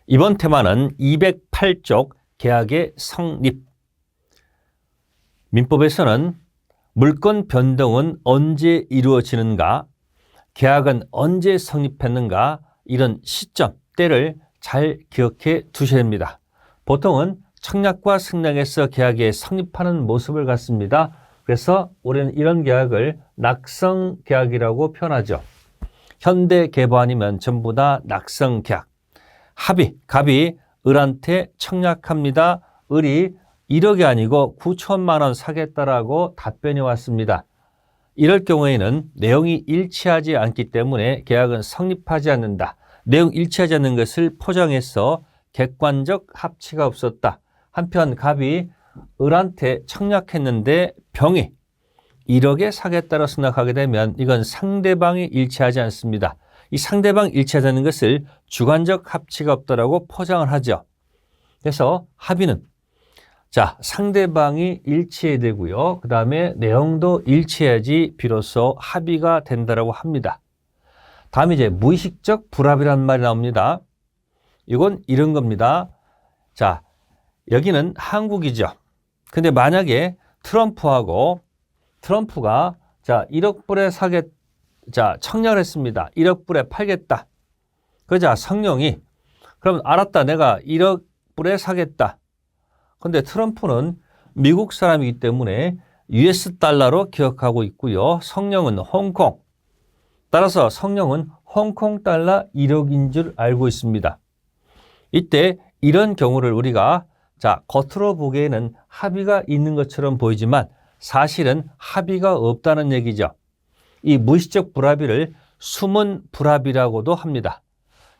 이번 테마는 208쪽 계약의 성립. 민법에서는 물권 변동은 언제 이루어지는가, 계약은 언제 성립했는가, 이런 시점, 때를 잘 기억해 두셔야 합니다. 보통은 청약과 승낙에서 계약이 성립하는 모습을 갖습니다. 그래서 우리는 이런 계약을 낙성 계약이라고 표현하죠. 현대 계보 아니면 전부 다 낙성 계약. 합의, 갑이 을한테 청약합니다. 을이 1억이 아니고 9천만 원 사겠다라고 답변이 왔습니다. 이럴 경우에는 내용이 일치하지 않기 때문에 계약은 성립하지 않는다. 내용 일치하지 않는 것을 포장해서 객관적 합치가 없었다. 한편 갑이 을한테 청약했는데 병이 1억에 사겠다고 생각하게 되면 이건 상대방이 일치하지 않습니다. 이 상대방 일치하지 않는 것을 주관적 합치가 없다라고 포장을 하죠. 그래서 합의는 상대방이 일치해야 되고요. 그 다음에 내용도 일치해야지 비로소 합의가 된다라고 합니다. 다음에 이제 무의식적 불합이라는 말이 나옵니다. 이건 이런 겁니다. 여기는 한국이죠. 근데 만약에 트럼프가 1억 불에 청약을 했습니다. 1억 불에 팔겠다. 그러자 성령이 그럼 알았다. 내가 1억 불에 사겠다. 근데 트럼프는 미국 사람이기 때문에 US 달러로 기억하고 있고요. 성령은 홍콩. 따라서 성령은 홍콩 달러 1억인 줄 알고 있습니다. 이때 이런 경우를 우리가 겉으로 보기에는 합의가 있는 것처럼 보이지만 사실은 합의가 없다는 얘기죠. 이 무의식적 불합의를 숨은 불합의라고도 합니다.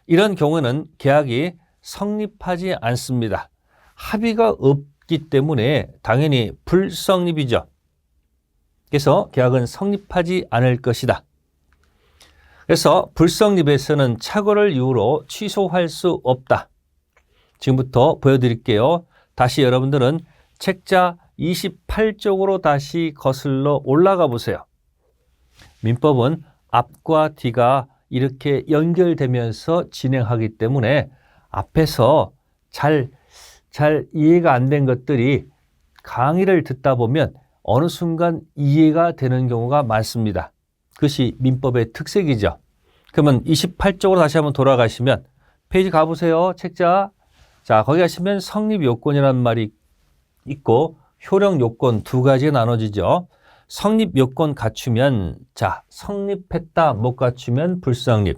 이런 경우는 계약이 성립하지 않습니다. 합의가 없기 때문에 당연히 불성립이죠. 그래서 계약은 성립하지 않을 것이다. 그래서 불성립에서는 착오를 이유로 취소할 수 없다. 지금부터 보여드릴게요. 다시 여러분들은 책자 28쪽으로 다시 거슬러 올라가 보세요. 민법은 앞과 뒤가 이렇게 연결되면서 진행하기 때문에 앞에서 잘 이해가 안 된 것들이 강의를 듣다 보면 어느 순간 이해가 되는 경우가 많습니다. 그것이 민법의 특색이죠. 그러면 28쪽으로 다시 한번 돌아가시면 페이지 가보세요. 책자. 거기 가시면 성립 요건이라는 말이 있고 효력 요건 두 가지에 나눠지죠. 성립 요건 갖추면 성립했다 못 갖추면 불성립.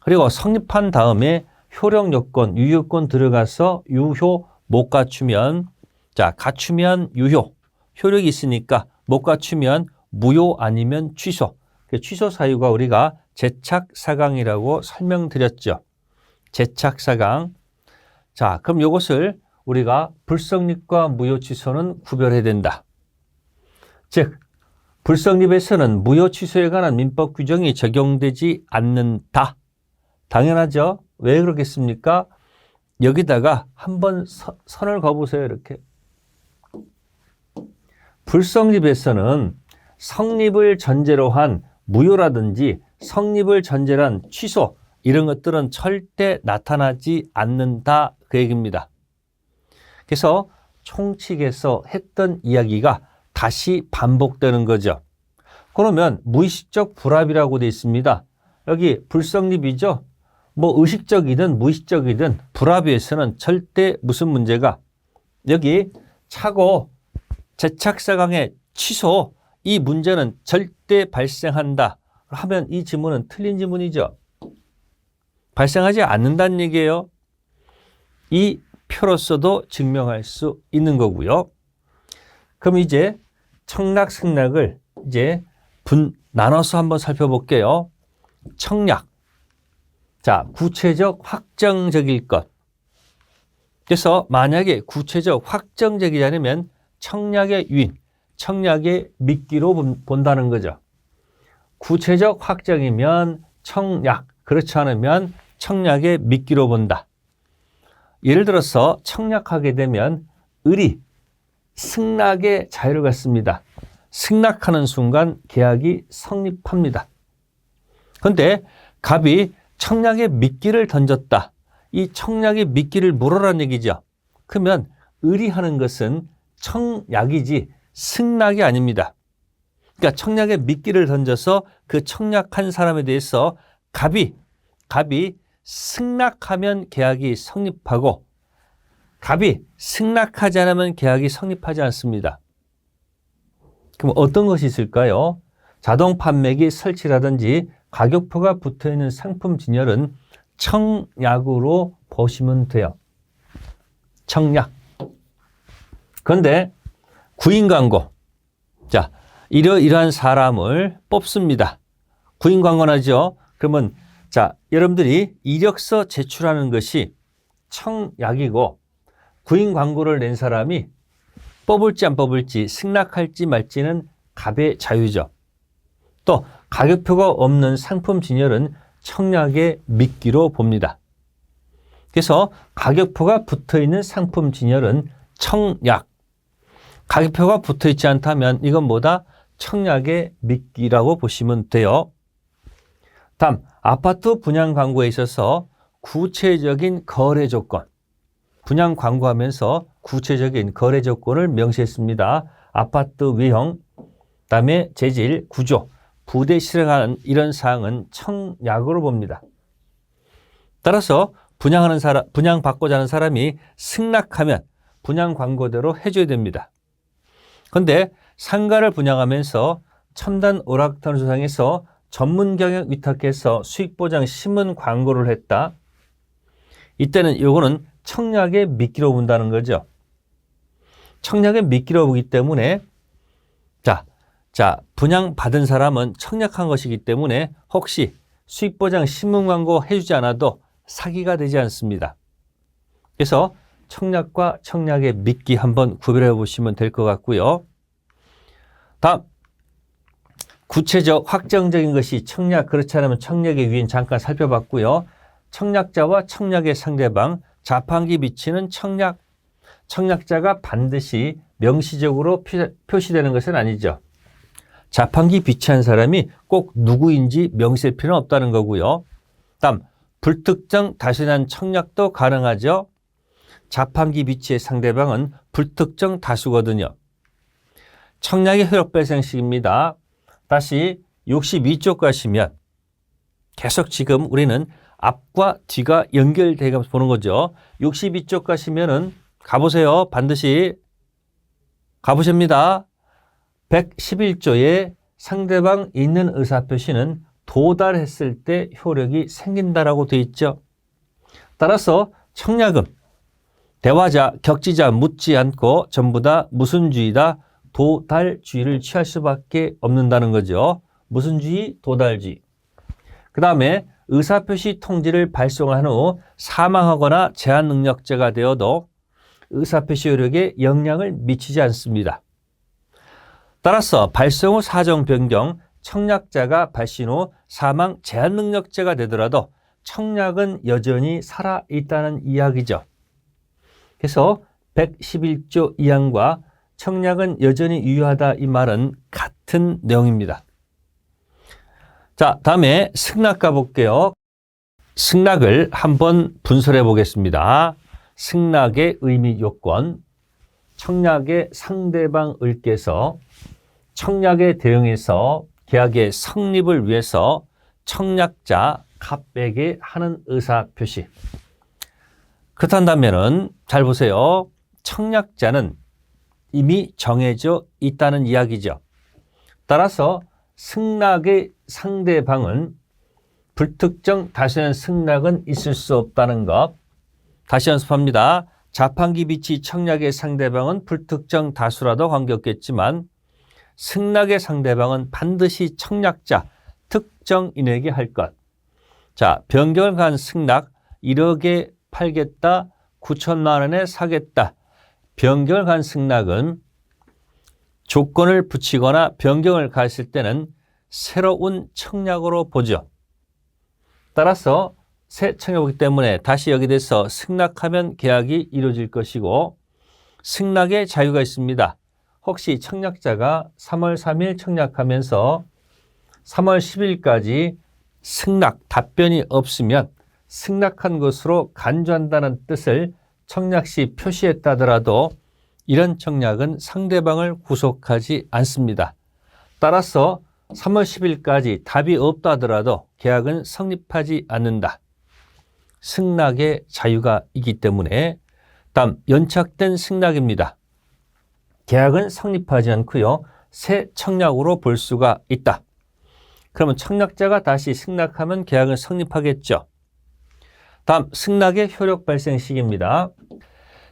그리고 성립한 다음에 효력 요건, 유효권 들어가서 유효 못 갖추면 갖추면 유효. 효력이 있으니까 못 갖추면 무효 아니면 취소. 취소 사유가 우리가 제착사강이라고 설명드렸죠. 제착사강. 그럼 이것을 우리가 불성립과 무효 취소는 구별해야 된다. 즉, 불성립에서는 무효 취소에 관한 민법 규정이 적용되지 않는다. 당연하죠. 왜 그러겠습니까? 여기다가 한번 선을 그어보세요. 이렇게. 불성립에서는 성립을 전제로 한 무효라든지 성립을 전제로 한 취소 이런 것들은 절대 나타나지 않는다 그 얘기입니다. 그래서 총칙에서 했던 이야기가 다시 반복되는 거죠. 그러면 무의식적 불합이라고 되어 있습니다. 여기 불성립이죠. 의식적이든 무의식적이든 불합의에서는 절대 무슨 문제가 여기 착오, 제착사강의 취소 이 문제는 절대 발생한다 하면 이 지문은 틀린 지문이죠. 발생하지 않는다는 얘기예요. 이 표로서도 증명할 수 있는 거고요. 그럼 이제 청약, 승낙을 이제 나눠서 한번 살펴볼게요. 청약. 구체적 확정적일 것. 그래서 만약에 구체적 확정적이지 않으면 청약의 유인, 청약의 미끼로 본다는 거죠. 구체적 확정이면 청약, 그렇지 않으면 청약의 미끼로 본다. 예를 들어서 청약하게 되면 을이 승낙의 자유를 갖습니다. 승낙하는 순간 계약이 성립합니다. 그런데 갑이 청약의 미끼를 던졌다. 이 청약의 미끼를 물어라는 얘기죠. 그러면 의리하는 것은 청약이지 승낙이 아닙니다. 그러니까 청약의 미끼를 던져서 그 청약한 사람에 대해서 갑이 승낙하면 계약이 성립하고 갑이 승낙하지 않으면 계약이 성립하지 않습니다. 그럼 어떤 것이 있을까요? 자동 판매기 설치라든지 가격표가 붙어있는 상품 진열은 청약으로 보시면 돼요. 청약. 그런데 구인 광고. 자, 이러이러한 사람을 뽑습니다. 구인 광고는 하죠. 그러면 자, 여러분들이 이력서 제출하는 것이 청약이고 구인 광고를 낸 사람이 뽑을지 안 뽑을지 승낙할지 말지는 갑의 자유죠. 또 가격표가 없는 상품 진열은 청약의 미끼로 봅니다. 그래서 가격표가 붙어있는 상품 진열은 청약. 가격표가 붙어있지 않다면 이건 뭐다? 청약의 미끼라고 보시면 돼요. 다음, 아파트 분양 광고에 있어서 구체적인 거래 조건. 분양 광고하면서 구체적인 거래 조건을 명시했습니다. 아파트 외형, 그다음에 재질, 구조, 부대 실행하는 이런 사항은 청약으로 봅니다. 따라서 분양받고자 하는 사람이 승낙하면 분양 광고대로 해줘야 됩니다. 그런데 상가를 분양하면서 첨단 오락관 조상에서 전문 경영 위탁해서 수익보장 신문 광고를 했다. 이때는 요거는 청약의 미끼로 본다는 거죠. 청약의 미끼로 보기 때문에 자, 분양받은 사람은 청약한 것이기 때문에 혹시 수익보장 신문 광고 해주지 않아도 사기가 되지 않습니다. 그래서 청약과 청약의 미끼 한번 구별해 보시면 될 것 같고요. 다음, 구체적 확정적인 것이 청약, 그렇지 않으면 청약의 유인 잠깐 살펴봤고요. 청약자와 청약의 상대방, 자판기 비치는 청약, 청약자가 반드시 명시적으로 표시되는 것은 아니죠. 자판기 비치한 사람이 꼭 누구인지 명시할 필요는 없다는 거고요. 다음, 불특정 다수난 청약도 가능하죠. 자판기 비치의 상대방은 불특정 다수거든요. 청약의 효력 발생식입니다. 다시 62쪽 가시면 계속 지금 우리는 앞과 뒤가 연결되면서 보는 거죠. 62쪽 가시면은 가보세요. 반드시 가보십니다. 111조에 상대방 있는 의사표시는 도달했을 때 효력이 생긴다라고 되어 있죠. 따라서 청약은 대화자, 격지자 묻지 않고 전부 다 무슨주의다, 도달주의를 취할 수밖에 없는다는 거죠. 무슨주의, 도달주의. 그 다음에 의사표시 통지를 발송한 후 사망하거나 제한 능력자가 되어도 의사표시 효력에 영향을 미치지 않습니다. 따라서 발송 후 사정 변경, 청약자가 발신 후 사망 제한 능력자가 되더라도 청약은 여전히 살아있다는 이야기죠. 그래서 111조 2항과 청약은 여전히 유효하다 이 말은 같은 내용입니다. 자, 다음에 승낙 가볼게요. 승낙을 한번 분석해 보겠습니다. 승낙의 의미 요건, 청약의 상대방 을께서 청약에 대응해서 계약의 성립을 위해서 청약자 갑에게 하는 의사표시. 그렇다면은 잘 보세요. 청약자는 이미 정해져 있다는 이야기죠. 따라서 승낙의 상대방은 불특정 다수의 승낙은 있을 수 없다는 것. 다시 연습합니다. 자판기 비치 청약의 상대방은 불특정 다수라도 관계없겠지만 승낙의 상대방은 반드시 청약자 특정인에게 할 것. 자, 변경을 간 승낙 1억에 팔겠다, 9천만 원에 사겠다. 변경을 간 승낙은 조건을 붙이거나 변경을 가했을 때는 새로운 청약으로 보죠. 따라서 새 청약이기 때문에 다시 여기 대해서 승낙하면 계약이 이루어질 것이고 승낙의 자유가 있습니다. 혹시 청약자가 3월 3일 청약하면서 3월 10일까지 승낙 답변이 없으면 승낙한 것으로 간주한다는 뜻을 청약 시 표시했다 하더라도 이런 청약은 상대방을 구속하지 않습니다. 따라서 3월 10일까지 답이 없다 하더라도 계약은 성립하지 않는다. 승낙의 자유가 있기 때문에 다음 연착된 승낙입니다. 계약은 성립하지 않고요. 새 청약으로 볼 수가 있다. 그러면 청약자가 다시 승낙하면 계약은 성립하겠죠. 다음 승낙의 효력 발생 시기입니다.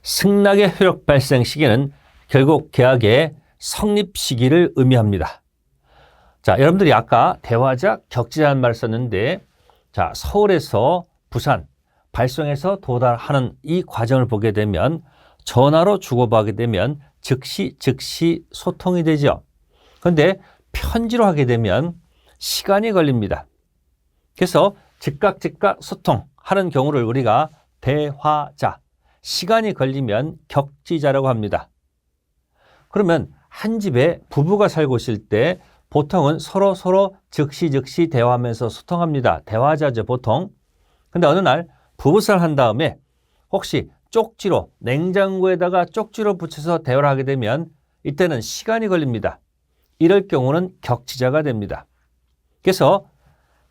승낙의 효력 발생 시기는 결국 계약의 성립 시기를 의미합니다. 자, 여러분들이 아까 대화자, 격지자라는 말을 썼는데 자, 서울에서 부산, 발송에서 도달하는 이 과정을 보게 되면 전화로 주고받게 되면 즉시 소통이 되죠. 그런데 편지로 하게 되면 시간이 걸립니다. 그래서 즉각 소통하는 경우를 우리가 대화자, 시간이 걸리면 격지자라고 합니다. 그러면 한 집에 부부가 살고 있을 때 보통은 서로 즉시 대화하면서 소통합니다. 대화자죠, 보통. 근데 어느 날 부부싸움 한 다음에 혹시 쪽지로, 냉장고에다가 쪽지로 붙여서 대화를 하게 되면 이때는 시간이 걸립니다. 이럴 경우는 격지자가 됩니다. 그래서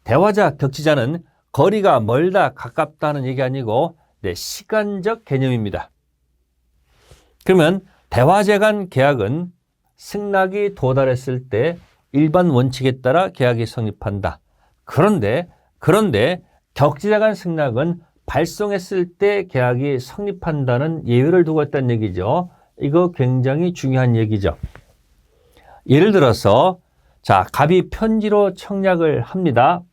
대화자, 격지자는 거리가 멀다, 가깝다는 얘기 아니고 시간적 개념입니다. 그러면 대화자 간 계약은 승낙이 도달했을 때 일반 원칙에 따라 계약이 성립한다. 그런데 격지자 간 승낙은 발송했을 때 계약이 성립한다는 예외를 두고 있다는 얘기죠. 이거 굉장히 중요한 얘기죠. 예를 들어서 자, 갑이 편지로 청약을 합니다.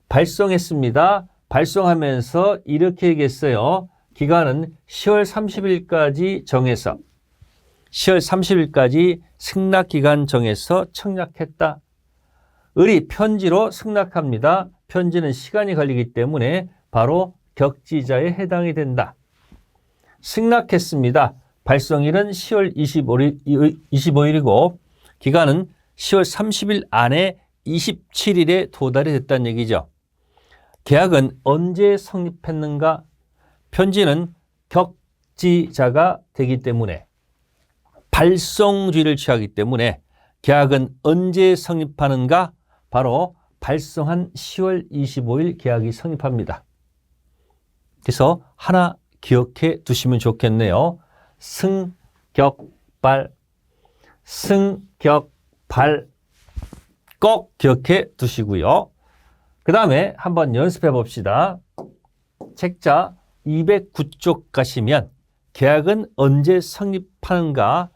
발송했습니다. 발송하면서 이렇게 얘기했어요. 기간은 10월 30일까지 정해서 10월 30일까지 승낙기간 정해서 청약했다. 을이 편지로 승낙합니다. 편지는 시간이 걸리기 때문에 바로 격지자에 해당이 된다. 승낙했습니다. 발송일은 10월 25일이고 기간은 10월 30일 안에 27일에 도달이 됐다는 얘기죠. 계약은 언제 성립했는가? 편지는 격지자가 되기 때문에 발송주의를 취하기 때문에 계약은 언제 성립하는가? 바로 발송한 10월 25일 계약이 성립합니다. 그래서 하나 기억해 두시면 좋겠네요. 승격발 꼭 기억해 두시고요. 그 다음에 한번 연습해 봅시다. 책자 209쪽 가시면 계약은 언제 성립하는가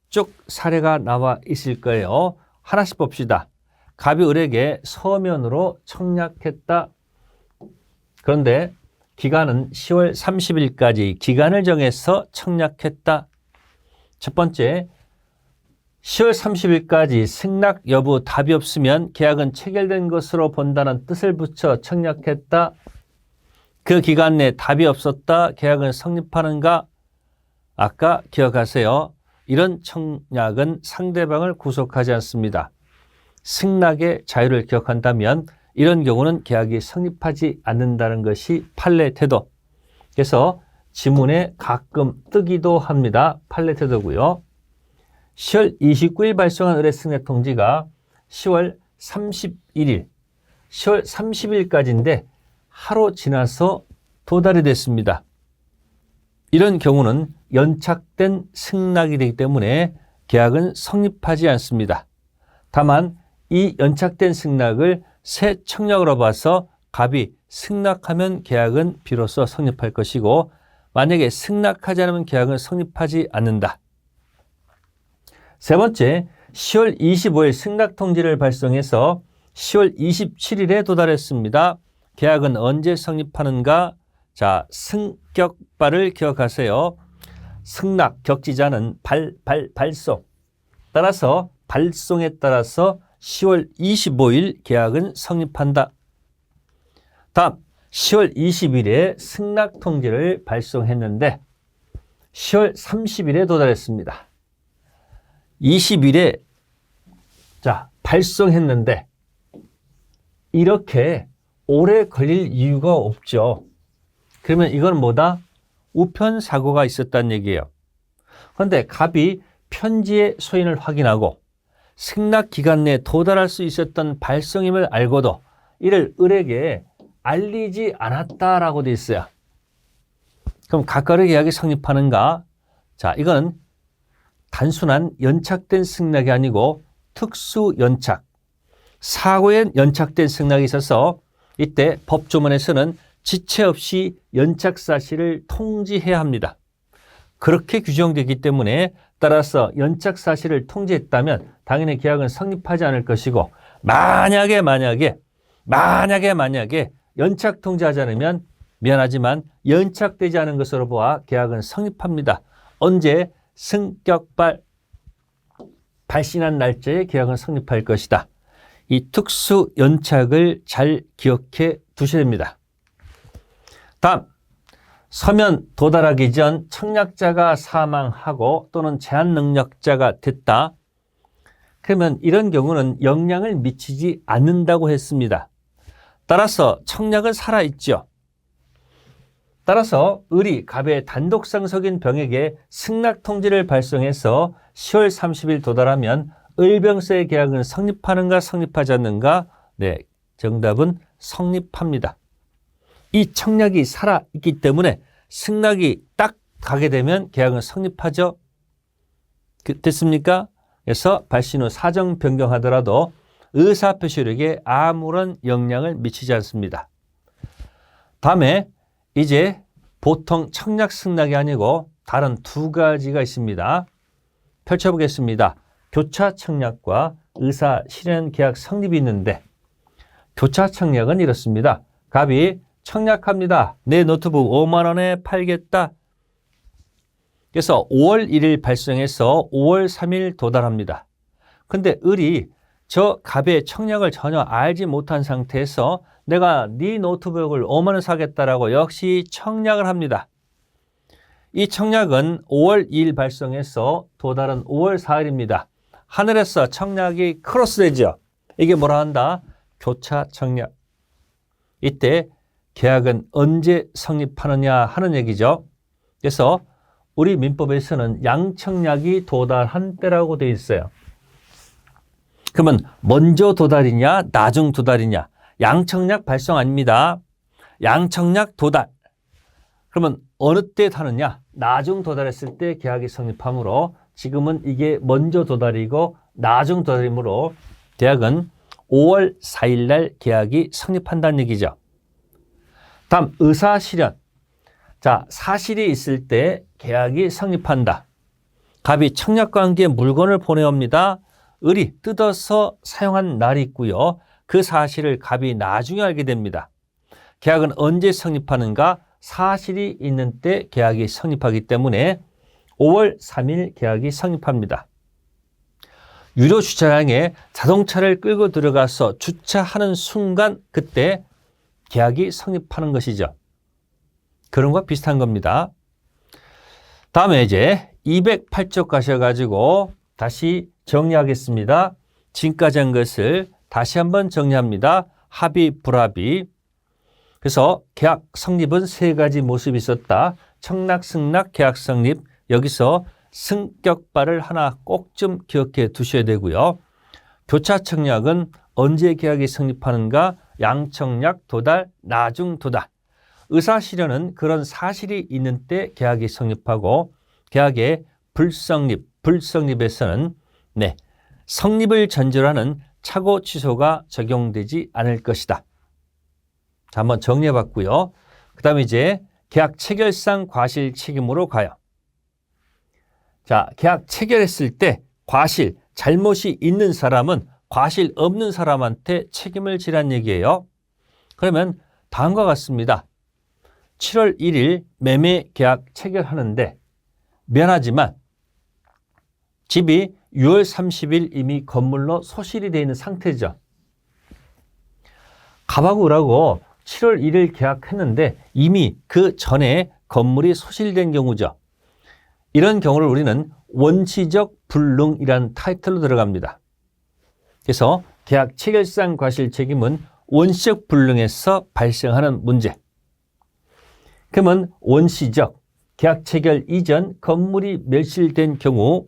쭉 사례가 나와 있을 거예요. 하나씩 봅시다. 갑이 을에게 서면으로 청약했다. 그런데 기간은 10월 30일까지 기간을 정해서 청약했다. 첫 번째, 10월 30일까지 승낙 여부 답이 없으면 계약은 체결된 것으로 본다는 뜻을 붙여 청약했다. 그 기간 내 답이 없었다. 계약은 성립하는가? 아까 기억하세요. 이런 청약은 상대방을 구속하지 않습니다. 승낙의 자유를 기억한다면 이런 경우는 계약이 성립하지 않는다는 것이 판례 태도. 그래서 지문에 가끔 뜨기도 합니다. 판례 태도고요. 10월 29일 발송한 의뢰 승낙 통지가 10월 31일, 10월 30일까지인데 하루 지나서 도달이 됐습니다. 이런 경우는 연착된 승낙이 되기 때문에 계약은 성립하지 않습니다. 다만 이 연착된 승낙을 새 청약으로 봐서 갑이 승낙하면 계약은 비로소 성립할 것이고 만약에 승낙하지 않으면 계약은 성립하지 않는다. 세 번째, 10월 25일 승낙 통지를 발송해서 10월 27일에 도달했습니다. 계약은 언제 성립하는가? 자, 승격발을 기억하세요. 승낙, 격지자는 발송. 따라서 발송에 따라서 10월 25일 계약은 성립한다. 다음, 10월 20일에 승낙 통지를 발송했는데 10월 30일에 도달했습니다. 20일에 발송했는데 이렇게 오래 걸릴 이유가 없죠. 그러면 이건 뭐다? 우편 사고가 있었다는 얘기예요. 그런데 갑이 편지의 소인을 확인하고 승낙 기간 내에 도달할 수 있었던 발송임을 알고도 이를 을에게 알리지 않았다라고 돼 있어요. 그럼 각각의 계약이 성립하는가? 자, 이건 단순한 연착된 승낙이 아니고 특수 연착, 사고에 연착된 승낙이 있어서 이때 법조문에서는 지체 없이 연착 사실을 통지해야 합니다. 그렇게 규정되기 때문에 따라서 연착 사실을 통지했다면 당연히 계약은 성립하지 않을 것이고 만약에 연착 통지하지 않으면 미안하지만 연착되지 않은 것으로 보아 계약은 성립합니다. 언제? 승격발 발신한 날짜에 계약은 성립할 것이다. 이 특수 연착을 잘 기억해 두셔야 됩니다. 다음, 서면 도달하기 전 청약자가 사망하고 또는 제한 능력자가 됐다. 그러면 이런 경우는 영향을 미치지 않는다고 했습니다. 따라서 청약은 살아있죠. 따라서 을이 갑의 단독 상속인 병에게 승낙 통지를 발송해서 10월 30일 도달하면 을병서의 계약은 성립하는가 성립하지 않는가? 네, 정답은 성립합니다. 이 청약이 살아있기 때문에 승낙이 딱 가게 되면 계약은 성립하죠. 됐습니까? 그래서 발신 후 사정 변경하더라도 의사표시력에 아무런 영향을 미치지 않습니다. 다음에 이제 보통 청약 승낙이 아니고 다른 두 가지가 있습니다. 펼쳐보겠습니다. 교차 청약과 의사 실현 계약 성립이 있는데 교차 청약은 이렇습니다. 갑이 청약합니다. 내 노트북 5만 원에 팔겠다. 그래서 5월 1일 발송해서 5월 3일 도달합니다. 근데 을이 저 갑의 청약을 전혀 알지 못한 상태에서 내가 네 노트북을 5만 원 사겠다라고 역시 청약을 합니다. 이 청약은 5월 2일 발송해서 도달은 5월 4일입니다. 하늘에서 청약이 크로스되죠. 이게 뭐라 한다? 교차 청약. 이때 계약은 언제 성립하느냐 하는 얘기죠. 그래서 우리 민법에서는 양청약이 도달한 때라고 되어 있어요. 그러면 먼저 도달이냐 나중 도달이냐? 양청약 발송 아닙니다. 양청약 도달. 그러면 어느 때 하느냐? 나중 도달했을 때 계약이 성립하므로 지금은 이게 먼저 도달이고 나중 도달이므로 계약은 5월 4일 날 계약이 성립한다는 얘기죠. 다음 의사실현. 자, 사실이 있을 때 계약이 성립한다. 갑이 청약과 함께 물건을 보내옵니다. 을이 뜯어서 사용한 날이 있고요. 그 사실을 갑이 나중에 알게 됩니다. 계약은 언제 성립하는가? 사실이 있는 때 계약이 성립하기 때문에 5월 3일 계약이 성립합니다. 유료 주차장에 자동차를 끌고 들어가서 주차하는 순간 그때 계약이 성립하는 것이죠. 그런 것과 비슷한 겁니다. 다음에 이제 208쪽 가셔가지고 다시 정리하겠습니다. 지금까지 한 것을 다시 한번 정리합니다. 합의, 불합의. 그래서 계약 성립은 세 가지 모습이 있었다. 청락, 승낙, 계약 성립. 여기서 승격발을 하나 꼭 좀 기억해 두셔야 되고요. 교차 청약은 언제 계약이 성립하는가? 양청약, 도달, 나중 도달. 의사실현은 그런 사실이 있는 때 계약이 성립하고 계약의 불성립, 불성립에서는 성립을 전제로 하는 착오 취소가 적용되지 않을 것이다. 자, 한번 정리해 봤고요. 그 다음에 이제 계약 체결상 과실 책임으로 가요. 자, 계약 체결했을 때 과실, 잘못이 있는 사람은 과실 없는 사람한테 책임을 지란 얘기예요. 그러면 다음과 같습니다. 7월 1일 매매 계약 체결하는데 미안하지만 집이 6월 30일 이미 건물로 소실이 되어 있는 상태죠. 갑하고 을하고 7월 1일 계약했는데 이미 그 전에 건물이 소실된 경우죠. 이런 경우를 우리는 원시적 불능이라는 타이틀로 들어갑니다. 그래서 계약 체결상 과실 책임은 원시적 불능에서 발생하는 문제. 그러면 원시적 계약 체결 이전 건물이 멸실된 경우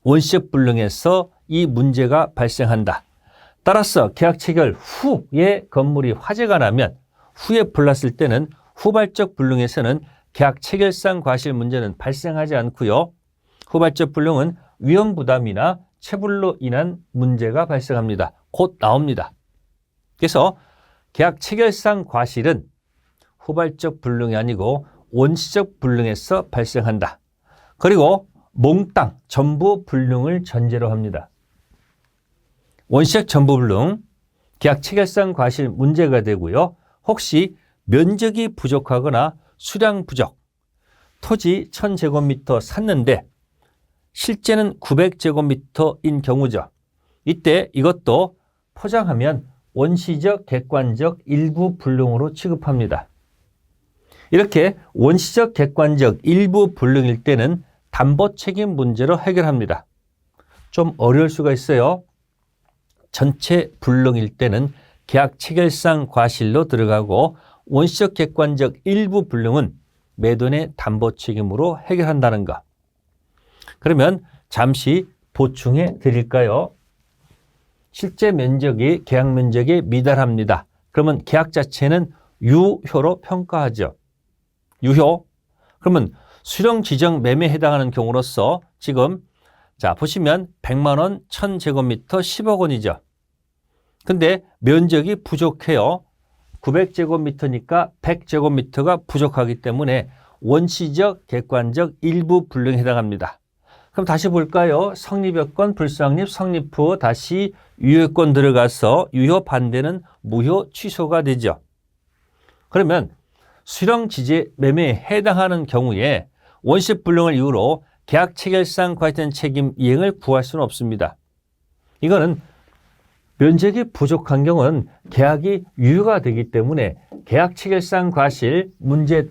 원시적 불능에서 이 문제가 발생한다. 따라서 계약 체결 후에 건물이 화재가 나면 후에 불났을 때는 후발적 불능에서는 계약 체결상 과실 문제는 발생하지 않고요. 후발적 불능은 위험 부담이나 체불로 인한 문제가 발생합니다. 곧 나옵니다. 그래서 계약 체결상 과실은 후발적 불능이 아니고 원시적 불능에서 발생한다. 그리고 몽땅 전부 불능을 전제로 합니다. 원시적 전부 불능, 계약 체결상 과실 문제가 되고요. 혹시 면적이 부족하거나 수량 부족, 토지 1000제곱미터 샀는데 실제는 900제곱미터인 경우죠. 이때 이것도 포장하면 원시적, 객관적 일부 불능으로 취급합니다. 이렇게 원시적, 객관적 일부 불능일 때는 담보 책임 문제로 해결합니다. 좀 어려울 수가 있어요. 전체 불능일 때는 계약 체결상 과실로 들어가고 원시적, 객관적 일부 불능은 매도인의 담보 책임으로 해결한다는 것. 그러면 잠시 보충해 드릴까요? 실제 면적이 계약 면적에 미달합니다. 그러면 계약 자체는 유효로 평가하죠. 유효. 그러면 수령 지정 매매에 해당하는 경우로서 지금 자 보시면 100만 원 1000제곱미터 10억 원이죠. 근데 면적이 부족해요. 900제곱미터니까 100제곱미터가 부족하기 때문에 원시적, 객관적 일부 불능에 해당합니다. 그럼 다시 볼까요? 성립요건, 불성립, 성립 후 다시 유효요건 들어가서 유효 반대는 무효 취소가 되죠. 그러면 수령 지재 매매에 해당하는 경우에 원시적 불능을 이유로 계약 체결상 과실된 책임 이행을 구할 수는 없습니다. 이거는 면적이 부족한 경우는 계약이 유효가 되기 때문에 계약 체결상 과실 문제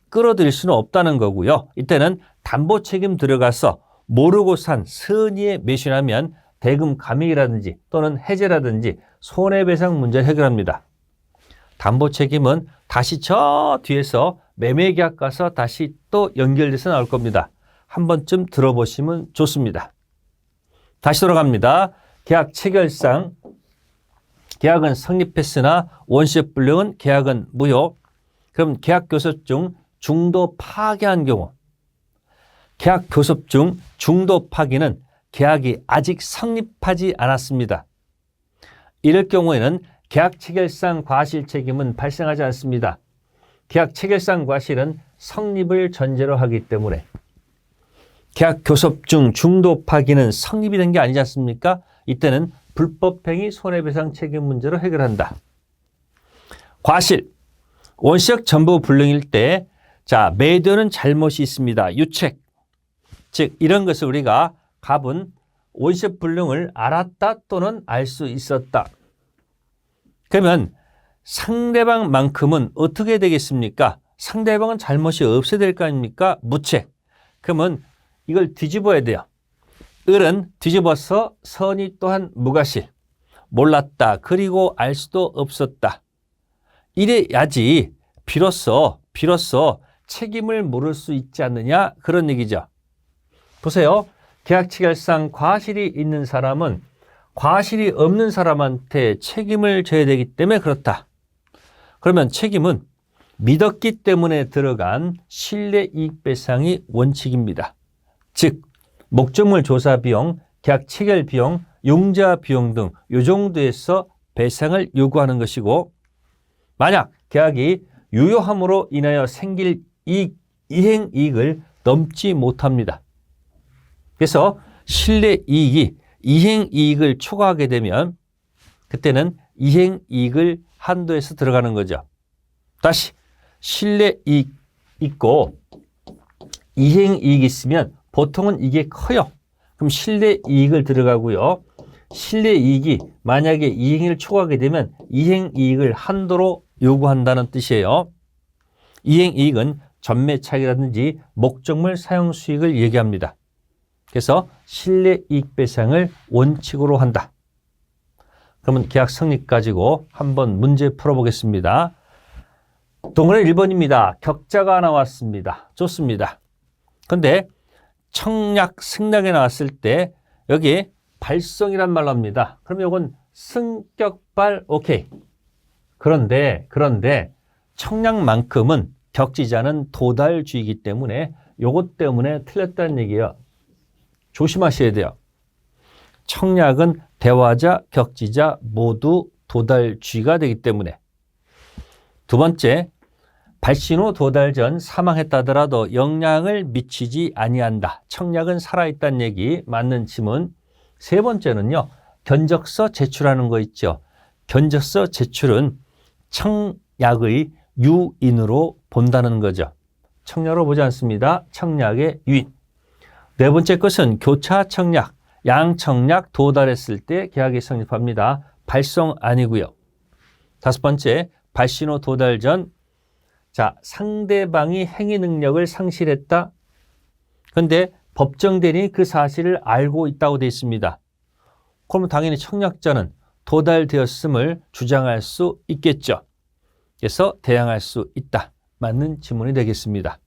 끌어들일 수는 없다는 거고요. 이때는 담보 책임 들어가서 모르고 산 선의에 매수하면 대금 감액이라든지 또는 해제라든지 손해배상 문제를 해결합니다. 담보 책임은 다시 저 뒤에서 매매계약 가서 다시 또 연결돼서 나올 겁니다. 한 번쯤 들어보시면 좋습니다. 다시 돌아갑니다. 계약 체결상 계약은 성립했으나 원시적 불능은 계약은 무효. 그럼 계약 교섭 중 중도 파기한 경우 계약 교섭 중 중도 파기는 계약이 아직 성립하지 않았습니다. 이럴 경우에는 계약 체결상 과실 책임은 발생하지 않습니다. 계약 체결상 과실은 성립을 전제로 하기 때문에 계약 교섭 중 중도 파기는 성립이 된 게 아니지 않습니까? 이때는 불법행위 손해배상 책임 문제로 해결한다. 과실, 원시적 전부 불능일 때 자 매도는 잘못이 있습니다. 유책, 즉 이런 것을 우리가 갑은 원시적 불능을 알았다 또는 알 수 있었다. 그러면 상대방만큼은 어떻게 되겠습니까? 상대방은 잘못이 없어야 될 거 아닙니까? 무책. 그러면 이걸 뒤집어야 돼요. 을은 뒤집어서 선이 또한 무과실. 몰랐다. 그리고 알 수도 없었다. 이래야지 비로소 책임을 물을 수 있지 않느냐 그런 얘기죠. 보세요. 계약 체결상 과실이 있는 사람은 과실이 없는 사람한테 책임을 져야 되기 때문에 그렇다. 그러면 책임은 믿었기 때문에 들어간 신뢰이익배상이 원칙입니다. 즉 목적물 조사 비용, 계약 체결 비용, 용자 비용 등 이 정도에서 배상을 요구하는 것이고 만약 계약이 유효함으로 인하여 생길 이행이익을 넘지 못합니다. 그래서 신뢰이익이 이행이익을 초과하게 되면 그때는 이행이익을 한도에서 들어가는 거죠. 다시 신뢰이익 있고 이행이익이 있으면 보통은 이게 커요. 그럼 신뢰이익을 들어가고요. 신뢰이익이 만약에 이행을 초과하게 되면 이행이익을 한도로 요구한다는 뜻이에요. 이행이익은 전매 차익이라든지 목적물 사용 수익을 얘기합니다. 그래서 신뢰이익 배상을 원칙으로 한다. 그러면 계약 성립 가지고 한번 문제 풀어보겠습니다. 동그란 1번입니다. 격자가 나왔습니다. 좋습니다. 근데 청약 승낙에 나왔을 때 여기 발성이란 말로 합니다. 그럼 이건 승격발 오케이. 그런데 청약만큼은 격지자는 도달주의이기 때문에 요것 때문에 틀렸다는 얘기예요. 조심하셔야 돼요. 청약은 대화자, 격지자 모두 도달주의가 되기 때문에. 두 번째, 발신 후 도달 전 사망했다더라도 영향을 미치지 아니한다. 청약은 살아있다는 얘기, 맞는 지문. 세 번째는요, 견적서 제출하는 거 있죠. 견적서 제출은 청약의 유인으로 본다는 거죠. 청약으로 보지 않습니다. 청약의 유인. 네 번째 것은 교차 청약, 양청약 도달했을 때 계약이 성립합니다. 발송 아니고요. 다섯 번째, 발신 후 도달 전 상대방이 행위 능력을 상실했다. 그런데 법정 대리인이 그 사실을 알고 있다고 되어 있습니다. 그러면 당연히 청약자는 도달되었음을 주장할 수 있겠죠. 그래서 대항할 수 있다. 맞는 지문이 되겠습니다.